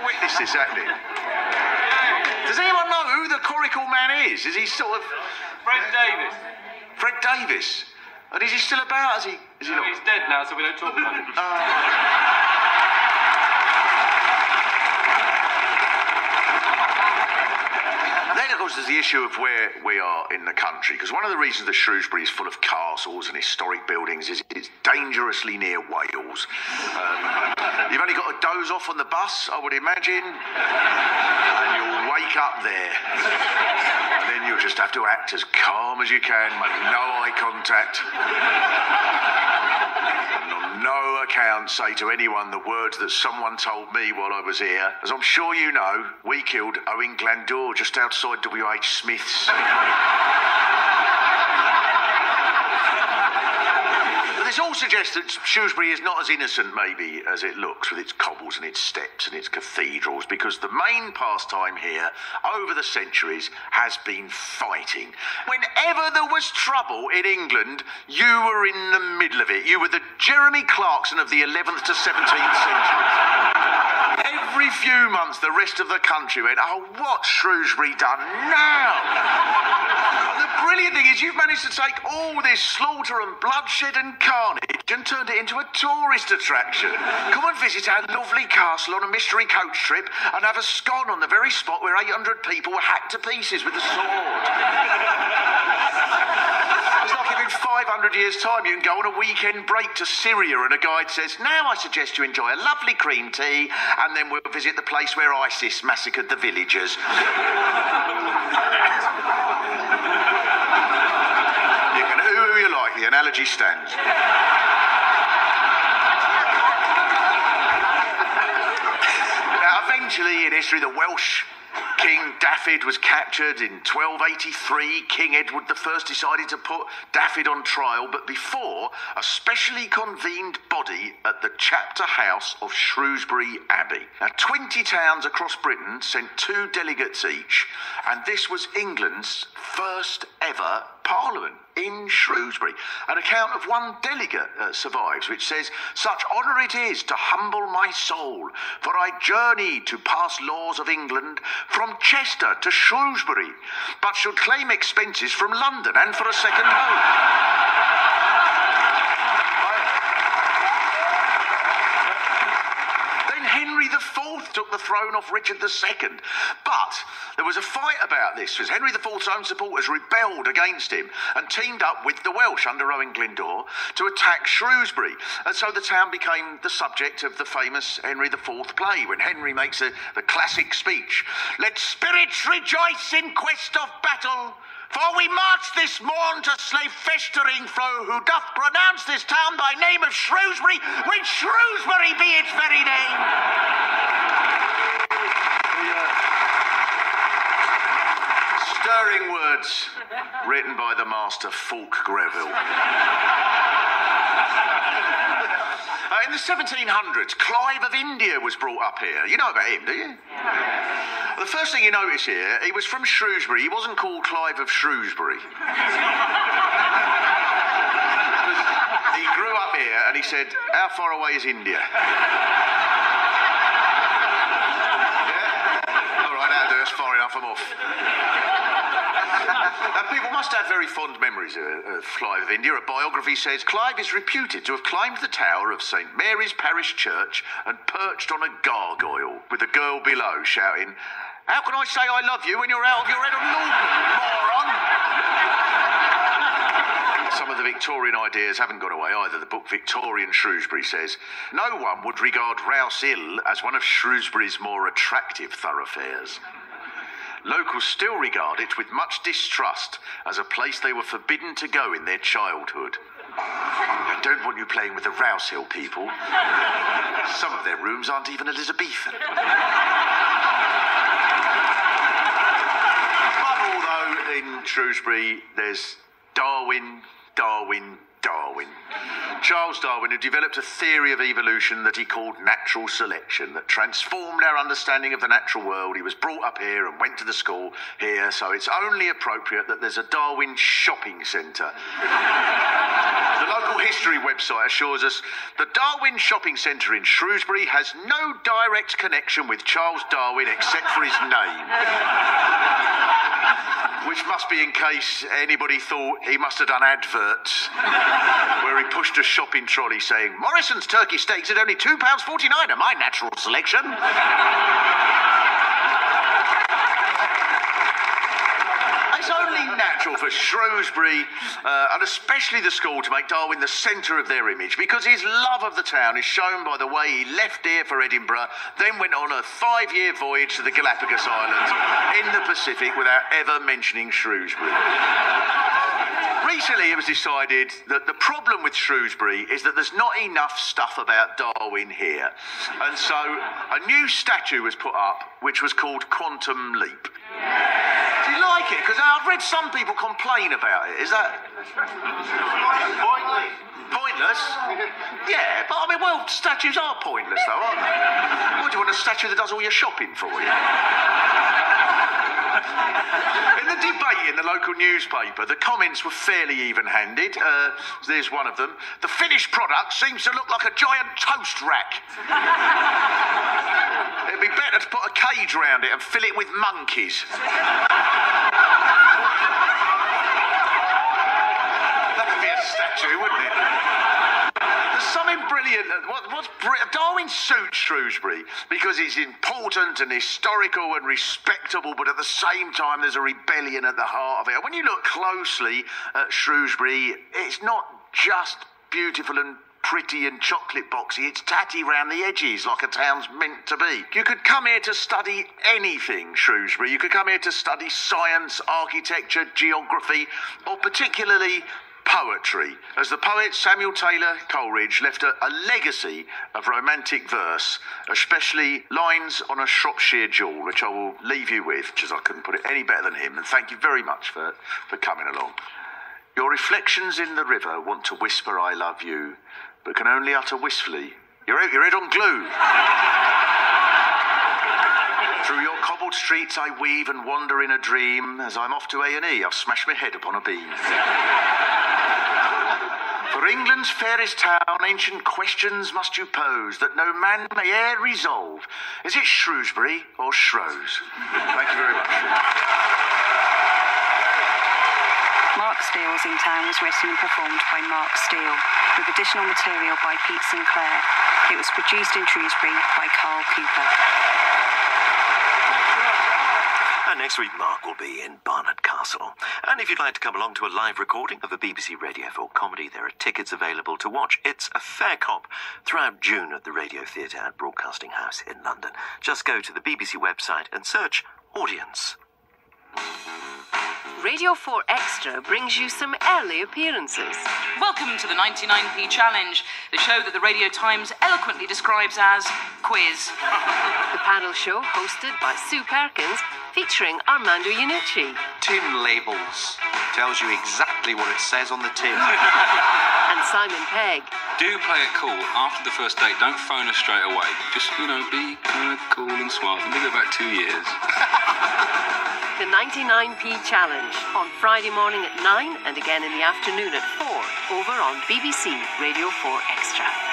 ever witnessed this happening? Does anyone know who the coracle man is? Is he sort of... Fred Davis. Fred Davis? And is he still about? Is he No, not... he's dead now, so we don't talk about him. Then, of course, there's the issue of where we are in the country, because one of the reasons that Shrewsbury is full of castles and historic buildings is it's dangerously near Wales. You've only got to doze off on the bus, I would imagine, and you'll wake up there. And then you'll just have to act as calm as you can, make no eye contact. And on no account say to anyone the words that someone told me while I was here. As I'm sure you know, we killed Owen Glandore just outside W.H. Smith's. But this all suggests that Shrewsbury is not as innocent, maybe, as it looks, with its cobbles and its steps and its cathedrals, because the main pastime here, over the centuries, has been fighting. Whenever there was trouble in England, you were in the middle of it. You were the Jeremy Clarkson of the 11th to 17th century. Every few months, the rest of the country went, oh, what's Shrewsbury done now? The brilliant thing is you've managed to take all this slaughter and bloodshed and carnage and turned it into a tourist attraction. Come and visit our lovely castle on a mystery coach trip and have a scone on the very spot where 800 people were hacked to pieces with a sword. It's like if in 500 years' time you can go on a weekend break to Syria and a guide says, now I suggest you enjoy a lovely cream tea and then we'll visit the place where ISIS massacred the villagers. You can who you like, the analogy stands. Now, eventually in history, the Welsh King Dafydd was captured in 1283. King Edward I decided to put Dafydd on trial, but before, a specially convened body at the chapter house of Shrewsbury Abbey. Now, 20 towns across Britain sent 2 delegates each, and this was England's first ever Parliament in Shrewsbury. An account of one delegate survives, which says, such honour it is to humble my soul, for I journeyed to pass laws of England from Chester to Shrewsbury, but should claim expenses from London and for a second home. Henry IV took the throne off Richard II. But there was a fight about this, because Henry IV's own supporters rebelled against him and teamed up with the Welsh under Owen Glyndwr to attack Shrewsbury. And so the town became the subject of the famous Henry IV play, when Henry makes the classic speech. Let spirits rejoice in quest of battle, for we march this morn to slay festering foe, who doth pronounce this town by name of Shrewsbury, when Shrewsbury be its very name. Stirring words written by the master Fulk Greville. In the 1700s, Clive of India was brought up here. You know about him, do you? Yeah. The first thing you notice here, he was from Shrewsbury. He wasn't called Clive of Shrewsbury. He grew up here and he said, how far away is India? Yeah? All right, that'll do. That's far enough. I'm off. People must have very fond memories of Clive of India. A biography says Clive is reputed to have climbed the tower of St Mary's Parish Church and perched on a gargoyle with a girl below shouting, how can I say I love you when you're out of your head on moron? Some of the Victorian ideas haven't got away either. The book Victorian Shrewsbury says, no one would regard Rouse Hill as one of Shrewsbury's more attractive thoroughfares. Locals still regard it with much distrust as a place they were forbidden to go in their childhood. I don't want you playing with the Rouse Hill people. Some of their rooms aren't even Elizabethan. Above all, though, in Shrewsbury, there's Darwin, Darwin, Darwin. Charles Darwin, who developed a theory of evolution that he called natural selection, that transformed our understanding of the natural world. He was brought up here and went to the school here, so it's only appropriate that there's a Darwin shopping centre. The local history website assures us the Darwin shopping centre in Shrewsbury has no direct connection with Charles Darwin except for his name. Which must be in case anybody thought he must have done adverts where he pushed a shopping trolley saying, Morrison's turkey steaks at only £2.49 of my natural selection. It's only natural for Shrewsbury, and especially the school, to make Darwin the centre of their image, because his love of the town is shown by the way he left here for Edinburgh, then went on a 5-year voyage to the Galapagos Islands in the Pacific without ever mentioning Shrewsbury. Recently, it was decided that the problem with Shrewsbury is that there's not enough stuff about Darwin here. And so a new statue was put up, which was called Quantum Leap. Do you like it? Because I've read some people complain about it. Is that... Pointless? Yeah, but I mean, well, statues are pointless, though, aren't they? What, do you want a statue that does all your shopping for you? In the debate in the local newspaper, the comments were fairly even-handed. There's one of them. The finished product seems to look like a giant toast rack. It'd be better to put a cage round it and fill it with monkeys. That'd be a statue, wouldn't it? There's something brilliant. Darwin suits Shrewsbury because it's important and historical and respectable, but at the same time there's a rebellion at the heart of it. When you look closely at Shrewsbury, it's not just beautiful and pretty and chocolate boxy, it's tatty round the edges like a town's meant to be. You could come here to study anything, Shrewsbury. You could come here to study science, architecture, geography, or particularly poetry, as the poet Samuel Taylor Coleridge left a legacy of romantic verse, especially lines on a Shropshire jewel, which I will leave you with, because I couldn't put it any better than him, and thank you very much for coming along. Your reflections in the river want to whisper I love you, but can only utter wistfully, your head on glue. Through your cobbled streets I weave and wander in a dream. As I'm off to A&E, I've smashed my head upon a beam. For England's fairest town, ancient questions must you pose, that no man may e'er resolve. Is it Shrewsbury or Shrows? Thank you very much. Mark Steele's In Town was written and performed by Mark Steele, with additional material by Pete Sinclair. It was produced in Shrewsbury by Carl Cooper. And next week, Mark will be in Barnard Castle. And if you'd like to come along to a live recording of a BBC Radio 4 comedy, there are tickets available to watch It's a Fair Cop throughout June at the Radio Theatre at Broadcasting House in London. Just go to the BBC website and search Audience. Radio 4 Extra brings you some early appearances. Welcome to the 99p Challenge, the show that the Radio Times eloquently describes as quiz. The panel show hosted by Sue Perkins, featuring Armando Iannucci. Tin labels. Tells you exactly what it says on the tin. And Simon Pegg. Do play it cool. After the first date, don't phone us straight away. Just, be kind of cool and suave. And give it about 2 years. The 99p Challenge on Friday morning at 9 and again in the afternoon at 4 over on BBC Radio 4 Extra.